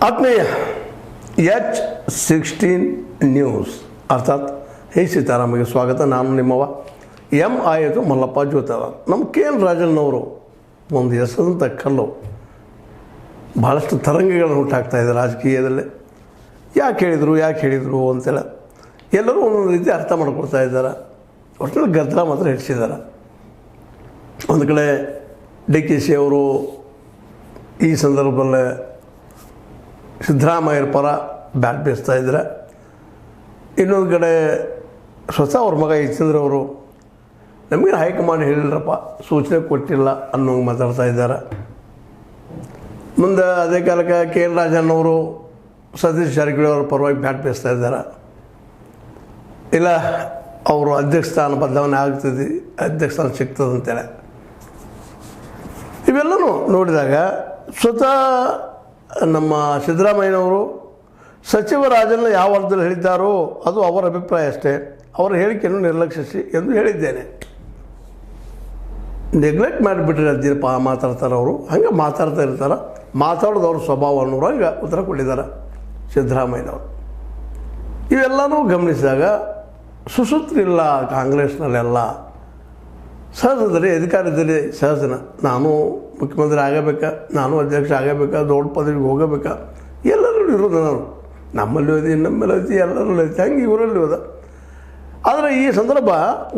ಆತ್ಮೀಯ H16 news ಅರ್ಥಾತ್ ಹೇ ಸೀತಾರಾಮಗೆ ಸ್ವಾಗತ. ನಾನು ನಿಮ್ಮವ MI ಮಲ್ಲಪ್ಪ ಜೋತವ. ನಮ್ಮ KN ರಾಜಣ್ಣವರು ಒಂದು ಹೆಸರಂತ ಕಲ್ಲು ಭಾಳಷ್ಟು ತರಂಗಗಳನ್ನು ಹುಟ್ಟಾಕ್ತಾಯಿದ್ದಾರೆ ರಾಜಕೀಯದಲ್ಲಿ. ಯಾಕೆ ಹೇಳಿದರು ಅಂತೆಲ್ಲ ಎಲ್ಲರೂ ಒಂದೊಂದು ರೀತಿ ಅರ್ಥ ಮಾಡ್ಕೊಳ್ತಾ ಇದ್ದಾರೆ. ಒಟ್ಟಿನಲ್ಲಿ ಗದ್ದಲ ಮಾತ್ರ ಹೆಚ್ಚಿದ್ದಾರೆ. ಒಂದು ಕಡೆ DKC ಅವರು ಈ ಸಂದರ್ಭದಲ್ಲೇ ಸಿದ್ದರಾಮಯ್ಯರ ಪರ ಬ್ಯಾಟ್ ಬೀಸ್ತಾ ಇದ್ದಾರೆ. ಇನ್ನೊಂದು ಕಡೆ ಸ್ವತಃ ಅವ್ರ ಮಗ ಯತೀಂದ್ರ ಅವರು ನಮಗೆ ಹೈಕಮಾಂಡ್ ಹೇಳಿಲ್ಲರಪ್ಪ, ಸೂಚನೆ ಕೊಟ್ಟಿಲ್ಲ ಅನ್ನೋಂಗೆ ಮಾತಾಡ್ತಾ ಇದ್ದಾರೆ. ಮುಂದೆ ಅದೇ ಕಾಲಕ್ಕೆ KN ರಾಜಣ್ಣವರು ಸತೀಶ್ ಜಾರಕಿಹೊಳಿ ಅವರ ಪರವಾಗಿ ಬ್ಯಾಟ್ ಬೀಸ್ತಾ ಇದ್ದಾರೆ. ಇಲ್ಲ ಅವರು ಅಧ್ಯಕ್ಷ ಸ್ಥಾನ ಬದಲಾವಣೆ ಆಗ್ತದೆ, ಅಧ್ಯಕ್ಷ ಸ್ಥಾನ ಸಿಗ್ತದೆ ಅಂತೇಳಿ ಇವೆಲ್ಲನೂ ನೋಡಿದಾಗ ಸ್ವತಃ ನಮ್ಮ ಸಿದ್ದರಾಮಯ್ಯನವರು ಸಚಿವ ರಾಜಣ್ಣ ಯಾವ ಅರ್ಥದಲ್ಲಿ ಹೇಳಿದ್ದಾರೋ ಅದು ಅವರ ಅಭಿಪ್ರಾಯ ಅಷ್ಟೇ, ಅವರ ಹೇಳಿಕೆಯನ್ನು ನಿರ್ಲಕ್ಷಿಸಿ ಎಂದು ಹೇಳಿದ್ದೇನೆ. ನೆಗ್ಲೆಕ್ಟ್ ಮಾಡಿಬಿಟ್ರೆ ಅದೇನಪ್ಪ ಮಾತಾಡ್ತಾರೆ ಅವರು, ಹಂಗೆ ಮಾತಾಡ್ತಾ ಇರ್ತಾರೆ. ಮಾತಾಡೋದು ಅವ್ರ ಸ್ವಭಾವ ಅನ್ನೋರು ಹಂಗೆ ಉತ್ತರ ಕೊಟ್ಟಿದ್ದಾರೆ ಸಿದ್ದರಾಮಯ್ಯನವರು. ಇವೆಲ್ಲನೂ ಗಮನಿಸಿದಾಗ ಸುಸೂತ್ರಿಲ್ಲ ಕಾಂಗ್ರೆಸ್ನಲ್ಲೆಲ್ಲ. ಸಹಜದಲ್ಲಿ ಅಧಿಕಾರದಲ್ಲಿ ಸಹಜನ, ನಾನು ಮುಖ್ಯಮಂತ್ರಿ ಆಗಬೇಕಾ, ನಾನು ಅಧ್ಯಕ್ಷ ಆಗಬೇಕಾ, ದೊಡ್ಡ ಪದವಿಗೆ ಹೋಗಬೇಕಾ, ಎಲ್ಲರೂ ಇರೋದು. ನಾನು ನಮ್ಮಲ್ಲಿ ಓದಿ ನಮ್ಮಲ್ಲಿ ಐತಿ, ಎಲ್ಲರೂ ಐತಿ, ಹಂಗೆ ಇವರಲ್ಲಿ ಹೋದ. ಆದರೆ ಈ ಸಂದರ್ಭ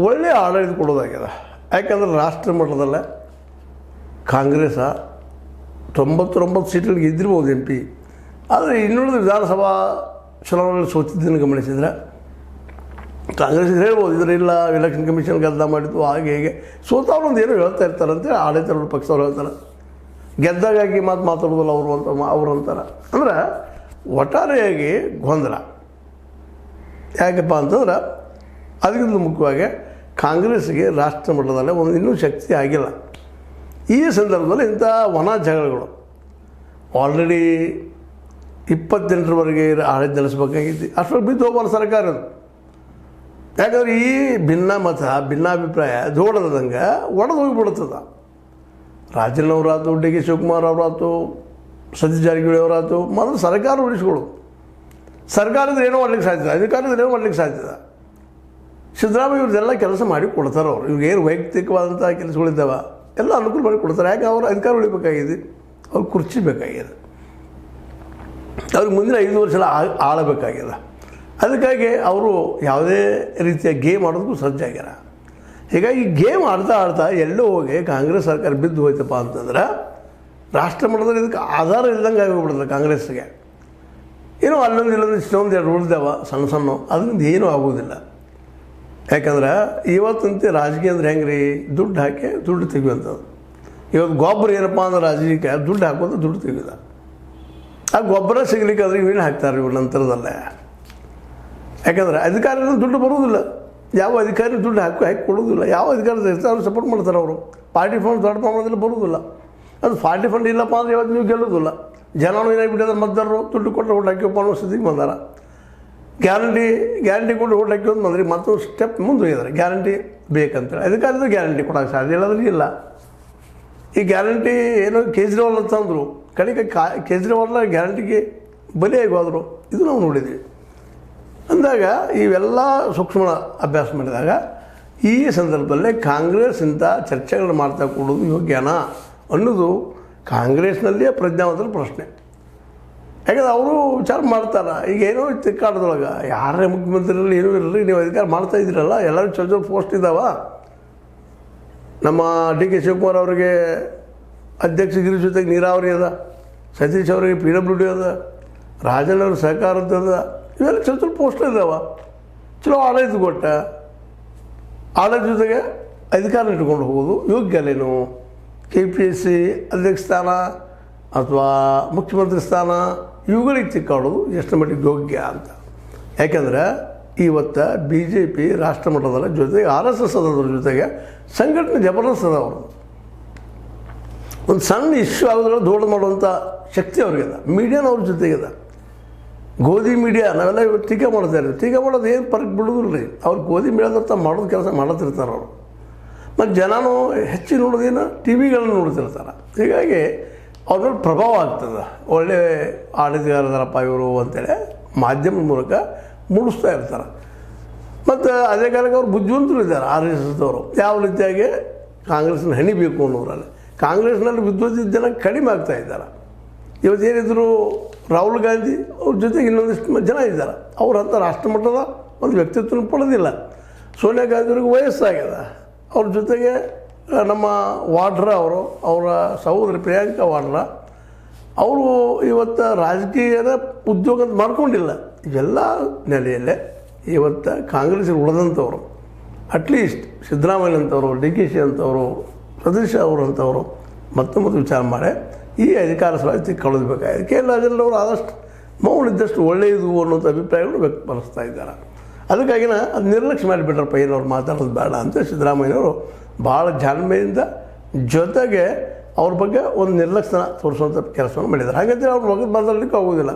ಒಳ್ಳೆಯ ಆಡಳಿತ ಕೊಡೋದಾಗ್ಯದ. ಯಾಕಂದ್ರೆ ರಾಷ್ಟ್ರ ಮಟ್ಟದಲ್ಲೇ ಕಾಂಗ್ರೆಸ್ 99 ಸೀಟ್ಗಳಿಗೆ ಇದ್ದಿರ್ಬೋದು MP. ಆದರೆ ಇನ್ನುಳಿದ ವಿಧಾನಸಭಾ ಚುನಾವಣೆಯಲ್ಲಿ ಸೋತಿದ್ದನ್ನು ಗಮನಿಸಿದರೆ ಕಾಂಗ್ರೆಸ್ ಹೇಳ್ಬೋದು, ಇದರಿಲ್ಲ ಎಲೆಕ್ಷನ್ ಕಮಿಷನ್ ಗದ್ದಲ ಮಾಡಿದ್ದು ಹಾಗೆ ಹೀಗೆ ಸೋತವ್ರು ಒಂದು ಏನೋ ಹೇಳ್ತಾ ಇರ್ತಾರಂತೆ ಆಡಳಿತ ಪಕ್ಷದವ್ರು ಹೇಳ್ತಾರೆ. ಗೆದ್ದಾಗಿ ಮಾತಾಡೋದಿಲ್ಲ ಅವರು ಅಂತಾರೆ. ಅಂದ್ರೆ ಒಟ್ಟಾರೆಯಾಗಿ ಗೊಂದಲ. ಯಾಕಪ್ಪ ಅಂತಂದ್ರೆ ಅದಕ್ಕಿಂತ ಮುಖ್ಯವಾಗಿ ಕಾಂಗ್ರೆಸ್ಗೆ ರಾಷ್ಟ್ರ ಮಟ್ಟದಲ್ಲೇ ಒಂದು ಇನ್ನೂ ಶಕ್ತಿ ಆಗಿಲ್ಲ. ಈ ಸಂದರ್ಭದಲ್ಲಿ ಇಂಥ ವನ ಜಗಳಗಳು ಆಲ್ರೆಡಿ 28ರವರೆಗೆ ಆಡಳಿತ ನಡೆಸಬೇಕಾಗಿತ್ತು. ಅಷ್ಟರಲ್ಲಿ ಬಿದ್ದು ಹೋಗಬಾರ್ದು ಸರ್ಕಾರ. ಯಾಕಂದ್ರೆ ಈ ಭಿನ್ನಮತ ಭಿನ್ನಾಭಿಪ್ರಾಯ ದೊಡ್ಡದಂಗೆ ಒಡೆದು ಹೋಗಿಬಿಡ್ತದ. ರಾಜಣ್ಣವರಾಯ್ತು, DK ಶಿವಕುಮಾರ್ ಅವರಾಯ್ತು, ಸತೀಶ್ ಜಾರಕಿಹೊಳಿ ಅವರಾಯ್ತು, ಮೊದಲು ಸರ್ಕಾರ ಉಳಿಸ್ಕೊಳ್ಳೋದು. ಸರ್ಕಾರದಿಂದ ಏನೋ ಮಾಡ್ಲಿಕ್ಕೆ ಸಾಧ್ಯದ, ಅಧಿಕಾರದಿಂದ ಏನೋ ಮಾಡ್ಲಿಕ್ಕೆ ಸಾಧ್ಯದ. ಸಿದ್ದರಾಮಯ್ಯ ಇವ್ರದ್ದೆಲ್ಲ ಕೆಲಸ ಮಾಡಿ ಕೊಡ್ತಾರೆ. ಅವರು ಇವ್ರಿಗೆ ಏನು ವೈಯಕ್ತಿಕವಾದಂಥ ಕೆಲಸಗಳಿದ್ದಾವೆ ಎಲ್ಲ ಅನುಕೂಲ ಮಾಡಿ ಕೊಡ್ತಾರೆ. ಯಾಕೆ ಅವರು ಅಧಿಕಾರ ಉಳಿಬೇಕಾಗಿದೆ, ಅವ್ರಿಗೆ ಕುರ್ಚಿ ಬೇಕಾಗಿದೆ, ಅವ್ರಿಗೆ ಮುಂದಿನ 5 ವರ್ಷ ಆಳಬೇಕಾಗಿದೆ. ಅದಕ್ಕಾಗಿ ಅವರು ಯಾವುದೇ ರೀತಿಯ ಗೇಮ್ ಆಡೋದಕ್ಕೂ ಸಜ್ಜಾಗ್ಯಾರ. ಹೀಗಾಗಿ ಗೇಮ್ ಆಡ್ತಾ ಎಲ್ಲೋ ಹೋಗಿ ಕಾಂಗ್ರೆಸ್ ಸರ್ಕಾರ ಬಿದ್ದು ಹೋಯ್ತಪ್ಪ ಅಂತಂದ್ರೆ ರಾಷ್ಟ್ರ ಮಟ್ಟದಲ್ಲಿ ಇದಕ್ಕೆ ಆಧಾರ ಇಲ್ದಂಗೆ ಆಗೋಗ್ಬಿಡ್ತದೆ ಕಾಂಗ್ರೆಸ್ಗೆ. ಏನೋ ಅಲ್ಲೊಂದು ಇಲ್ಲೊಂದು ಇಷ್ಟೊಂದು 2 ಉಳಿದಾವ ಸಣ್ಣ ಅದರಿಂದ ಏನೂ ಆಗೋದಿಲ್ಲ. ಯಾಕಂದ್ರೆ ಇವತ್ತಂತೆ ರಾಜಕೀಯ ಅಂದ್ರೆ ಹೆಂಗೆ ರೀ, ದುಡ್ಡು ಹಾಕಿ ದುಡ್ಡು ತೆಗೆಯುವಂಥದ್ದು. ಇವತ್ತು ಗೊಬ್ಬರ ಏನಪ್ಪ ಅಂದ್ರೆ ರಾಜಕೀಯಕ್ಕೆ ದುಡ್ಡು ಹಾಕೋದು, ದುಡ್ಡು ತೆಗೆಯೋದು. ಆ ಗೊಬ್ಬರ ಸಿಗಲಿಕ್ಕೆ ಆದ್ರೆ ಇವೇನು ಹಾಕ್ತಾರೆ ಇವ್ರ ನಂತರದಲ್ಲೇ. ಯಾಕಂದರೆ ಅಧಿಕಾರಿಗಳು ದುಡ್ಡು ಬರೋದಿಲ್ಲ. ಯಾವ ಅಧಿಕಾರಿ ದುಡ್ಡು ಹಾಕಿ ಕೊಡೋದಿಲ್ಲ. ಯಾವ ಅಧಿಕಾರದ ಇರ್ತಾರೆ ಅವ್ರು ಸಪೋರ್ಟ್ ಮಾಡ್ತಾರೆ. ಅವರು ಪಾರ್ಟಿ ಫಂಡ್ ದೊಡ್ಡ ಪ್ರಮಾಣದಲ್ಲಿ ಬರೋದಿಲ್ಲ. ಅದು ಪಾರ್ಟಿ ಫಂಡ್ ಇಲ್ಲಪ್ಪ ಅಂದರೆ ಇವತ್ತು ನೀವು ಗೆಲ್ಲೋದಿಲ್ಲ. ಜನನು ಏನಾಗಿಬಿಟ್ಟಿದ್ರೆ ಮತದಾರರು ದುಡ್ಡು ಕೊಟ್ಟರೆ ಓಟ್ ಹಾಕಿವಪ್ಪ ಅನ್ನೋ ಸ್ಥಿತಿಗೆ ಬಂದಾರ. ಗ್ಯಾರಂಟಿ ಕೊಟ್ಟು ಓಟ್ ಹಾಕಿಯೋದು ಬಂದ್ರಿ ಮತ್ತೊಂದು ಸ್ಟೆಪ್ ಮುಂದೆ ಹೋಗಿದ್ದಾರೆ. ಗ್ಯಾರಂಟಿ ಬೇಕಂತೇಳಿ ಅಧಿಕಾರದ ಗ್ಯಾರಂಟಿ ಕೊಡೋಕ್ಕೆ ಸಾಧ್ಯ ಇಲ್ಲದ್ರೆ ಇಲ್ಲ. ಈ ಗ್ಯಾರಂಟಿ ಏನೋ ಕೇಜ್ರಿವಾಲ್ ಅಂತಂದರು, ಕಡೆಗೆ ಕೇಜ್ರಿವಾಲ್ ಗ್ಯಾರಂಟಿಗೆ ಬಲಿಯಾಗಿ ಹೋದರು. ಇದು ನಾವು ನೋಡಿದ್ವಿ. ಅಂದಾಗ ಇವೆಲ್ಲ ಸೂಕ್ಷ್ಮ ಅಭ್ಯಾಸ ಮಾಡಿದಾಗ ಈ ಸಂದರ್ಭದಲ್ಲೇ ಕಾಂಗ್ರೆಸ್ ಇಂಥ ಚರ್ಚೆಗಳನ್ನು ಮಾಡ್ತಾ ಕೊಡೋದು ಯೋಗ್ಯನಾ ಅನ್ನೋದು ಕಾಂಗ್ರೆಸ್ನಲ್ಲಿಯೇ ಪ್ರಜ್ಞಾವಂತರ ಪ್ರಶ್ನೆ. ಯಾಕಂದ್ರೆ ಅವರು ವಿಚಾರ ಮಾಡ್ತಾರೆ. ಈಗ ಏನೋ ತಿಕ್ಕಾಡದೊಳಗೆ ಯಾರೇ ಮುಖ್ಯಮಂತ್ರಿಗಳಲ್ಲಿ ಏನೂ ಇರಲಿ, ನೀವು ಅಧಿಕಾರ ಮಾಡ್ತಾಯಿದ್ದೀರಲ್ಲ, ಎಲ್ಲರೂ ಚೊಚ್ಚ ಪೋಸ್ಟ್ ಇದ್ದಾವೆ. ನಮ್ಮ DK ಶಿವಕುಮಾರ್ ಅವರಿಗೆ ಅಧ್ಯಕ್ಷಗಿರಿ ಜೊತೆಗೆ ನೀರಾವರಿ ಅದ, ಸತೀಶ್ ಅವರಿಗೆ PWD ಅದ, ರಾಜಣ್ಣವ್ರ ಸಹಕಾರ ಅದ, ಇವೆಲ್ಲ ಚೊಚ್ಚ ಪೋಸ್ಟ್ ಇದ್ದಾವೆ. ಚಲೋ ಆಡಳಿತ ಕೊಟ್ಟ ಆಡಳಿತ ಜೊತೆಗೆ ಅಧಿಕಾರ ಇಟ್ಕೊಂಡು ಹೋಗೋದು ಯೋಗ್ಯ ಅಲ್ಲೇನು? KPSC ಅಧ್ಯಕ್ಷ ಸ್ಥಾನ ಅಥವಾ ಮುಖ್ಯಮಂತ್ರಿ ಸ್ಥಾನ ಇವುಗಳಿಗೆ ಚಿಕ್ಕಾಡೋದು ಎಷ್ಟು ಮಟ್ಟಿಗೆ ಯೋಗ್ಯ ಅಂತ. ಯಾಕೆಂದರೆ ಇವತ್ತು BJP ರಾಷ್ಟ್ರ ಮಟ್ಟದಲ್ಲ, ಜೊತೆಗೆ RSS ಅದರ ಜೊತೆಗೆ ಸಂಘಟನೆ ಜಬರ್ದಸ್ತ್ ಅದ. ಅವರು ಒಂದು ಸಣ್ಣ ಇಶ್ಯೂ ಆಗೋದ್ರಲ್ಲಿ ದೊಡ್ಡ ಮಾಡುವಂಥ ಶಕ್ತಿ ಅವ್ರಿಗಿದೆ. ಮೀಡಿಯಾನವ್ರ ಜೊತೆಗಿದೆ. ಗೋಧಿ ಮೀಡಿಯಾ ನಾವೆಲ್ಲ ಇವತ್ತು ಟೀಕೆ ಮಾಡ್ತಾರೆ. ಟೀಕೆ ಮಾಡೋದು ಏನು ಪರಕ್ ಬಿಡೋದಿಲ್ಲ ರೀ. ಅವ್ರು ಗೋಧಿ ಮೀಡಿಯಾದಂಥ ಮಾಡೋದು ಕೆಲಸ ಮಾಡತ್ತಿರ್ತಾರೆ ಅವರು. ಮತ್ತು ಜನನೂ ಹೆಚ್ಚು ನೋಡೋದೇನು TV ಗಳನ್ನು ನೋಡ್ತಿರ್ತಾರೆ. ಹೀಗಾಗಿ ಅವ್ರ ಮೇಲೆ ಪ್ರಭಾವ ಆಗ್ತದೆ. ಒಳ್ಳೆ ಆಡಳಿತಗಾರರಪ್ಪ ಇವರು ಅಂತೇಳಿ ಮಾಧ್ಯಮದ ಮೂಲಕ ಮೂಡಿಸ್ತಾ ಇರ್ತಾರೆ. ಮತ್ತು ಅದೇ ಕಾಲಕ್ಕೆ ಅವ್ರು ಬುದ್ಧಿವಂತರು ಇದ್ದಾರೆ RSSದವರು. ಯಾವ ರೀತಿಯಾಗಿ ಕಾಂಗ್ರೆಸ್ನ ಹೆಣಿಬೇಕು ಅನ್ನೋರಲ್ಲಿ ಕಾಂಗ್ರೆಸ್ನಲ್ಲಿ ವಿದ್ವತ್ ಜನ ಕಡಿಮೆ ಆಗ್ತಾ ಇದ್ದಾರೆ. ಇವತ್ತೇನಿದ್ರು ರಾಹುಲ್ ಗಾಂಧಿ ಅವ್ರ ಜೊತೆಗೆ ಇನ್ನೊಂದಿಷ್ಟು ಜನ ಇದ್ದಾರೆ. ಅವರಂಥ ರಾಷ್ಟ್ರಮಟ್ಟದ ಒಂದು ವ್ಯಕ್ತಿತ್ವ ಪಡೆದಿಲ್ಲ. ಸೋನಿಯಾ ಗಾಂಧಿಯವ್ರಿಗೆ ವಯಸ್ಸಾಗಿದೆ. ಅವ್ರ ಜೊತೆಗೆ ನಮ್ಮ ವಾಡ್ರಾ ಅವರ ಸಹೋದರಿ ಪ್ರಿಯಾಂಕಾ ವಾಡ್ರಾ ಅವರು ಇವತ್ತು ರಾಜಕೀಯದ ಉದ್ಯೋಗ ಮಾಡ್ಕೊಂಡಿಲ್ಲ. ಇವೆಲ್ಲ ನೆಲೆಯಲ್ಲೇ ಇವತ್ತು ಕಾಂಗ್ರೆಸ್ಸಿಗೆ ಉಳಿದಂಥವ್ರು ಅಟ್ಲೀಸ್ಟ್ ಸಿದ್ದರಾಮಯ್ಯ ಅಂತವರು, DK ಅಂತವರು, ಸತೀಶ್ ಅವರು ಅಂತವರು ಮತ್ತೊಮ್ಮೆ ವಿಚಾರ ಮಾಡಿ ಈ ಅಧಿಕಾರ ಸಭೆ ಕಳೆದಬೇಕಾಗಿದೆ. ಕೆ ರಾಜೇಂದ್ರವರು ಆದಷ್ಟು ಮೌನಿದ್ದಷ್ಟು ಒಳ್ಳೆಯದು ಅನ್ನೋಂಥ ಅಭಿಪ್ರಾಯಗಳು ವ್ಯಕ್ತಪಡಿಸ್ತಾ ಇದ್ದಾರೆ. ಅದಕ್ಕಾಗಿನ ಅದು ನಿರ್ಲಕ್ಷ್ಯ ಮಾಡಿಬಿಟ್ರಪ್ಪ, ಏನವ್ರು ಮಾತಾಡೋದು ಬೇಡ ಅಂತ ಸಿದ್ದರಾಮಯ್ಯನವರು ಭಾಳ ಜಾಣ್ಮೆಯಿಂದ ಜೊತೆಗೆ ಅವ್ರ ಬಗ್ಗೆ ಒಂದು ನಿರ್ಲಕ್ಷ್ಯ ತೋರಿಸುವಂಥ ಕೆಲಸವನ್ನು ಮಾಡಿದ್ದಾರೆ. ಹಾಗಂತೇಳಿ ಅವ್ರ ಬಗ್ಗೆ ಮಾತಾಡಲಿಕ್ಕೆ ಆಗೋದಿಲ್ಲ.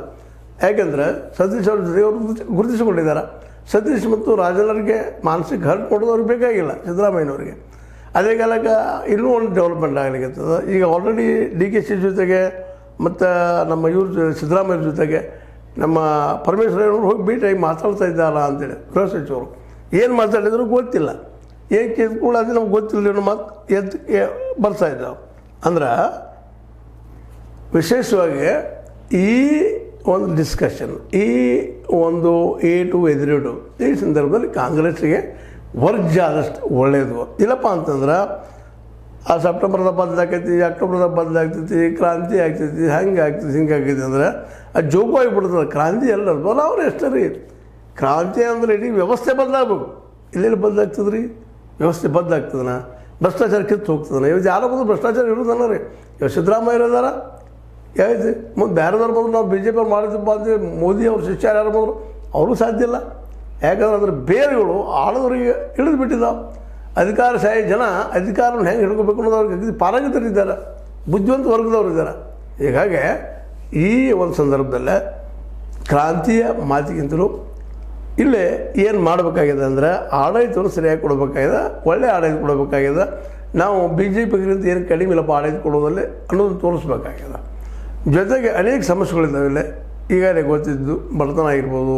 ಯಾಕೆಂದರೆ ಸತೀಶ್ ಅವ್ರ ಜೊತೆ ಅವರು ಗುರುತಿಸಿಕೊಂಡಿದ್ದಾರೆ. ಸತೀಶ್ ಮತ್ತು ರಾಜೇಂದ್ರರಿಗೆ ಮಾನಸಿಕ ಹರ್ಟ್ ಕೊಡೋದು ಅವ್ರಿಗೆ ಬೇಕಾಗಿಲ್ಲ ಸಿದ್ದರಾಮಯ್ಯನವ್ರಿಗೆ. ಅದೇ ಕಾಲಕ್ಕೆ ಇನ್ನೂ ಒಂದು ಡೆವಲಪ್ಮೆಂಟ್ ಆಗಲಿಕ್ಕತ್ತದ. ಈಗ ಆಲ್ರೆಡಿ DK ಜೊತೆಗೆ ಮತ್ತು ನಮ್ಮ ಇವ್ರ ಸಿದ್ದರಾಮಯ್ಯ ಜೊತೆಗೆ ನಮ್ಮ ಪರಮೇಶ್ವರವರು ಹೋಗಿ ಭೇಟಿಯಾಗಿ ಮಾತಾಡ್ತಾ ಇದ್ದಾರ ಅಂತೇಳಿ ಗೃಹ ಸಚಿವರು ಏನು ಮಾತಾಡಿದ್ರು ಗೊತ್ತಿಲ್ಲ. ಏನು ಕೇಳ್ಕೊಳ್ಳೋ ಅದು ನಮ್ಗೆ ಗೊತ್ತಿಲ್ಲ ಅನ್ನೋ ಮಾತು ಎದ್ದು ಬರ್ತಾ ಇದ್ದಾವೆ. ಅಂದ್ರೆ ವಿಶೇಷವಾಗಿ ಈ ಒಂದು ಡಿಸ್ಕಷನ್, ಈ ಒಂದು ಏಟು ಎದುರೇಟು ಈ ಸಂದರ್ಭದಲ್ಲಿ ಕಾಂಗ್ರೆಸ್ಸಿಗೆ ವರ್ಜ್ ಆದಷ್ಟು ಒಳ್ಳೆಯದು. ಇಲ್ಲಪ್ಪ ಅಂತಂದ್ರೆ ಆ ಸೆಪ್ಟೆಂಬರ್ದಾಗ ಬದಲಾಗೈತಿ, ಅಕ್ಟೋಬರ್ದಾಗ ಬದಲಾಗ್ತೈತಿ, ಕ್ರಾಂತಿ ಆಗ್ತೈತಿ, ಹಂಗೆ ಆಗ್ತೈತಿ, ಹಿಂಗೆ ಆಗ್ತೈತಿ ಅಂದ್ರೆ ಅದು ಜೋಗು ಆಗಿಬಿಡ್ತದೆ. ಕ್ರಾಂತಿ ಎಲ್ಲ ಅವ್ರು ಎಷ್ಟೇ ರೀ ಕ್ರಾಂತಿ ಅಂದರೆ ಇಡೀ ವ್ಯವಸ್ಥೆ ಬದಲಾಗಬೇಕು. ಇಲ್ಲೆಲ್ಲಿ ಬದಲಾಗ್ತದೆ ರೀ? ವ್ಯವಸ್ಥೆ ಬದಲಾಗ್ತದನ? ಭ್ರಷ್ಟಾಚಾರ ಕಿತ್ತು ಹೋಗ್ತದನ? ಇವತ್ತು ಯಾರೋ ಬಂದು ಭ್ರಷ್ಟಾಚಾರ ಇರೋದಲ್ಲ ರೀ. ಇವಾಗ ಸಿದ್ದರಾಮಯ್ಯ ಇದಾರ ಯಾವ್ದು ಮುಂದೆ ಬೇರೆದವ್ರು ಬಂದು ನಾವು BJP ಅವ್ರು ಮಾಡಿದಪ್ಪ ಅಂದರೆ ಮೋದಿ ಅವ್ರ ಶಿಷ್ಯ ಯಾರು ಬಂದರು ಅವರು ಸಾಧ್ಯ ಇಲ್ಲ. ಯಾಕಂದ್ರೆ ಅದ್ರ ಬೇರುಗಳು ಆಳೋರಿಗೆ ಇಳಿದು ಬಿಟ್ಟಿದ್ದಾವೆ. ಅಧಿಕಾರಶಾಹಿ ಜನ ಅಧಿಕಾರವನ್ನು ಹೆಂಗೆ ಹಿಡ್ಕೋಬೇಕು ಅನ್ನೋದು ಅವ್ರಿಗೆ ಪಾರಂಗತರಿದ್ದಾರೆ, ಬುದ್ಧಿವಂತ ವರ್ಗದವ್ರು ಇದ್ದಾರೆ. ಹೀಗಾಗಿ ಈ ಒಂದು ಸಂದರ್ಭದಲ್ಲೇ ಕ್ರಾಂತಿಯ ಮಾತಿಗಿಂತಲೂ ಇಲ್ಲೇ ಏನು ಮಾಡಬೇಕಾಗಿದೆ ಅಂದರೆ ಆಡಳಿತವನ್ನು ಸರಿಯಾಗಿ ಕೊಡಬೇಕಾಗಿದೆ, ಒಳ್ಳೆಯ ಆಡಳಿತ ಕೊಡಬೇಕಾಗಿದೆ. ನಾವು BJPಗಿಂತ ಏನು ಕಡಿಮೆ ಇಲ್ಲಪ್ಪ ಆಡಳಿತ ಕೊಡೋದಲ್ಲಿ ಅನ್ನೋದು ತೋರಿಸ್ಬೇಕಾಗಿದೆ. ಜೊತೆಗೆ ಅನೇಕ ಸಮಸ್ಯೆಗಳಿದ್ದಾವೆ ಇಲ್ಲೇ. ಈಗಾಗಲೇ ಗೊತ್ತಿದ್ದು ಬಡತನ ಆಗಿರ್ಬೋದು,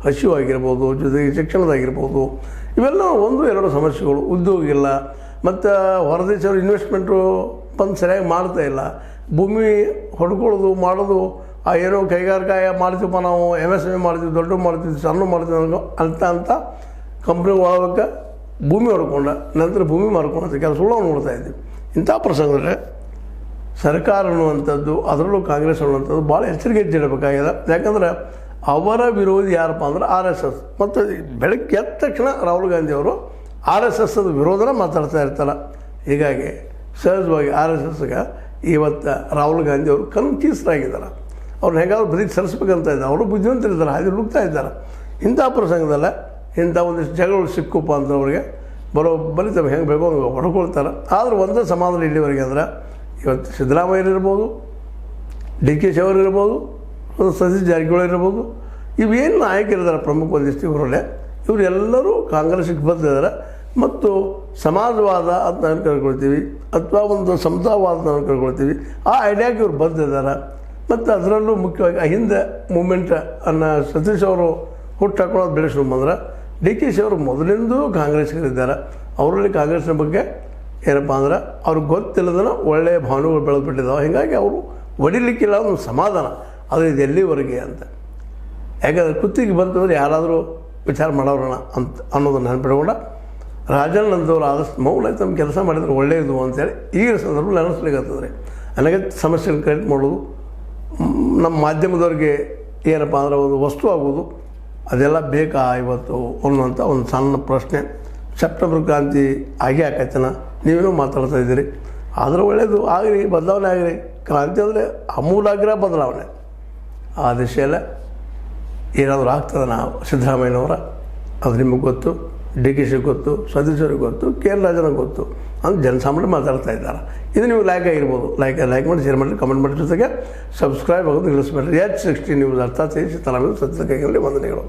ಹಸಿವು ಆಗಿರ್ಬೋದು, ಜೊತೆಗೆ ಶಿಕ್ಷಣದಾಗಿರ್ಬೋದು, ಇವೆಲ್ಲ ಒಂದು ಎರಡು ಸಮಸ್ಯೆಗಳು. ಉದ್ಯೋಗ ಇಲ್ಲ, ಮತ್ತು ಹೊರದೇಶವ್ರು ಇನ್ವೆಸ್ಟ್ಮೆಂಟು ಬಂದು ಸರಿಯಾಗಿ ಮಾಡ್ತಾ ಇಲ್ಲ. ಭೂಮಿ ಹೊಡ್ಕೊಳ್ಳೋದು ಮಾಡೋದು ಏನೋ ಕೈಗಾರಿಕಾ ಮಾಡ್ತೀವಪ್ಪ ನಾವು, MSME ಮಾಡ್ತೀವಿ, ದೊಡ್ಡ ಮಾಡ್ತೀವಿ, ಸಣ್ಣ ಮಾಡ್ತೀವಿ ಅಂತ ಕಂಪ್ನಿಗಳು ಒಳಗೆ ಭೂಮಿ ಹೊಡ್ಕೊಂಡ ನಂತರ ಭೂಮಿ ಮಾರ್ಕೊಂಡಂಥ ಕೆಲಸಗಳು ನಾವು ನೋಡ್ತಾ ಇದ್ದೀವಿ. ಇಂಥ ಪ್ರಸಂಗದಲ್ಲಿ ಸರ್ಕಾರ ಅನ್ನುವಂಥದ್ದು, ಅದರಲ್ಲೂ ಕಾಂಗ್ರೆಸ್ ಅನ್ನುವಂಥದ್ದು ಭಾಳ ಎಚ್ಚರಿಕೆ ಇಡಬೇಕಾಗಿದೆ. ಯಾಕಂದ್ರೆ ಅವರ ವಿರೋಧಿ ಯಾರಪ್ಪ ಅಂದ್ರೆ RSS. ಮತ್ತು ಬೆಳಗ್ಗೆ ಎದ್ದ ತಕ್ಷಣ ರಾಹುಲ್ ಗಾಂಧಿ ಅವರು RSSದ ವಿರೋಧನ ಮಾತಾಡ್ತಾ ಇರ್ತಾರೆ. ಹೀಗಾಗಿ ಸಹಜವಾಗಿ RSSಗೆ ಇವತ್ತು ರಾಹುಲ್ ಗಾಂಧಿ ಅವರು ಕನ್ಫ್ಯೂಸ್ಡಾಗಿದ್ದಾರೆ. ಅವ್ರನ್ನ ಹೇಗಾದ್ರೂ ಬದುಕಿ ಸರಿಸ್ಬೇಕಂತ ಇದ್ದಾರೆ. ಅವರು ಬುದ್ಧಿವಂತರಿದ್ದಾರೆ, ಹಾಗೆ ಹುಡುಕ್ತಾ ಇದ್ದಾರೆ. ಇಂಥ ಪ್ರಸಂಗದಲ್ಲ ಇಂಥ ಒಂದಿಷ್ಟು ಜಗಳಗಳು ಸಿಕ್ಕುಪ್ಪ ಅಂತ ಅವ್ರಿಗೆ ಬರೋಬ್ಬರಿ ತಮ್ಮ ಹೆಂಗೆ ಬೇಕೋ ಹಂಗೆ ಹೊಡ್ಕೊಳ್ತಾರೆ. ಆದರೂ ಒಂದೇ ಸಮಾಧಾನ ಇಲ್ಲಿವರೆಗೆ ಅಂದ್ರೆ ಇವತ್ತು ಸಿದ್ದರಾಮಯ್ಯ ಇರ್ಬೋದು, DK ಅವರು ಇರ್ಬೋದು, ಸತೀಶ್ ಜಾರಕಿಹೊಳಿ ಇರ್ಬೋದು, ಇವೇನು ನಾಯಕರಿದ್ದಾರೆ ಪ್ರಮುಖ ಒಂದಿಷ್ಟು ಇವರಲ್ಲೇ ಇವರೆಲ್ಲರೂ ಕಾಂಗ್ರೆಸ್ಸಿಗೆ ಬಂದಿದ್ದಾರೆ. ಮತ್ತು ಸಮಾಜವಾದ ಅಂತ ನಾವು ಕರ್ಕೊಳ್ತೀವಿ ಅಥವಾ ಒಂದು ಸಮತಾವಾದ ನಾವು ಕರ್ಕೊಳ್ತೀವಿ, ಆ ಐಡಿಯಾಗೆ ಇವ್ರು ಬಂದಿದ್ದಾರೆ. ಮತ್ತು ಅದರಲ್ಲೂ ಮುಖ್ಯವಾಗಿ ಅಹಿಂದ ಮೂಮೆಂಟ್ ಅನ್ನೋ ಸತೀಶ್ ಅವರು ಹುಟ್ಟು ಹಾಕೊಳ್ಳೋದು ಬೆಳೆಸ್ಕೊಂಡು ಬಂದ್ರೆ DK ಅವರು ಮೊದಲಿಂದೂ ಕಾಂಗ್ರೆಸ್ಗರಿದ್ದಾರೆ. ಅವರಲ್ಲಿ ಕಾಂಗ್ರೆಸ್ನ ಬಗ್ಗೆ ಏನಪ್ಪ ಅಂದ್ರೆ ಅವ್ರಿಗೆ ಗೊತ್ತಿಲ್ಲದನ್ನ ಒಳ್ಳೆಯ ಭಾವನೆಗಳು ಬೆಳೆದ್ಬಿಟ್ಟಿದ್ದಾವೆ. ಹೀಗಾಗಿ ಅವರು ಹೊಡಿಲಿಕ್ಕಿಲ್ಲ ಒಂದು ಸಮಾಧಾನ. ಅದು ಇದು ಎಲ್ಲಿವರೆಗೆ ಅಂತ. ಯಾಕಂದರೆ ಕುತ್ತಿಗೆ ಬಂತಂದ್ರೆ ಯಾರಾದರೂ ವಿಚಾರ ಮಾಡೋರೋಣ ಅಂತ ಅನ್ನೋದನ್ನು ನೆನಪಿಟ್ಕೊಂಡ ರಾಜಣ್ಣಂಥವ್ರು ಆದಷ್ಟು ಮೌನ ತಮ್ಮ ಕೆಲಸ ಮಾಡಿದ್ರೆ ಒಳ್ಳೆಯದು ಅಂತೇಳಿ ಈಗಿನ ಸಂದರ್ಭದಲ್ಲಿ ಅನ್ನಿಸ್ಲಿಕ್ಕತ್ತದ್ರಿ. ನನಗೆ ಸಮಸ್ಯೆನ ಕ್ರಿಯೇಟ್ ಮಾಡೋದು, ನಮ್ಮ ಮಾಧ್ಯಮದವ್ರಿಗೆ ಏನಪ್ಪ ಅಂದ್ರೆ ಒಂದು ವಸ್ತು ಆಗೋದು, ಅದೆಲ್ಲ ಬೇಕಾ ಇವತ್ತು ಅನ್ನುವಂಥ ಒಂದು ಸಣ್ಣ ಪ್ರಶ್ನೆ. ಸೆಪ್ಟೆಂಬರ್ ಕ್ರಾಂತಿ ಆಗೇ ಆಕೈತನ ನೀವೇನೋ ಮಾತಾಡ್ತಾ ಇದ್ದೀರಿ. ಆದರೂ ಒಳ್ಳೆಯದು ಆಗಲಿ, ಬದಲಾವಣೆ ಆಗಲಿ. ಕ್ರಾಂತಿ ಅಂದರೆ ಅಮೂಲಾಗ್ರ ಬದಲಾವಣೆ. ಆ ದಿಶೆಯಲ್ಲೇ ಏನಾದರೂ ಆಗ್ತದೆ. ನಾವು ಸಿದ್ದರಾಮಯ್ಯನವರ ಅದು ನಿಮಗೆ ಗೊತ್ತು, DK ಗೊತ್ತು, ಸತೀಶ್ವರಿಗೆ ಗೊತ್ತು, KR ರಾಜನಿಗೆ ಗೊತ್ತು ಅಂತ ಜನಸಾಮಾನ್ಯರು ಮಾತಾಡ್ತಾ ಇದ್ದಾರೆ. ಇದು ನೀವು ಲೈಕ್ ಆಗಿರ್ಬೋದು. ಲೈಕ್ ಮಾಡಿ, ಶೇರ್ ಮಾಡಿ, ಕಮೆಂಟ್ ಮಾಡಿ, ಜೊತೆಗೆ ಸಬ್ಸ್ಕ್ರೈಬ್ ಆಗೋದು ನಿಲ್ಲಿಸ್ಬೇಡ್ರಿ. H60 ನ್ಯೂಸ್ ಅರ್ಥಾತ್ ಸಿದ್ದರಾಮಯ್ಯ ಸತ್ಯಕ್ಕೆ ವಂದನೆಗಳು.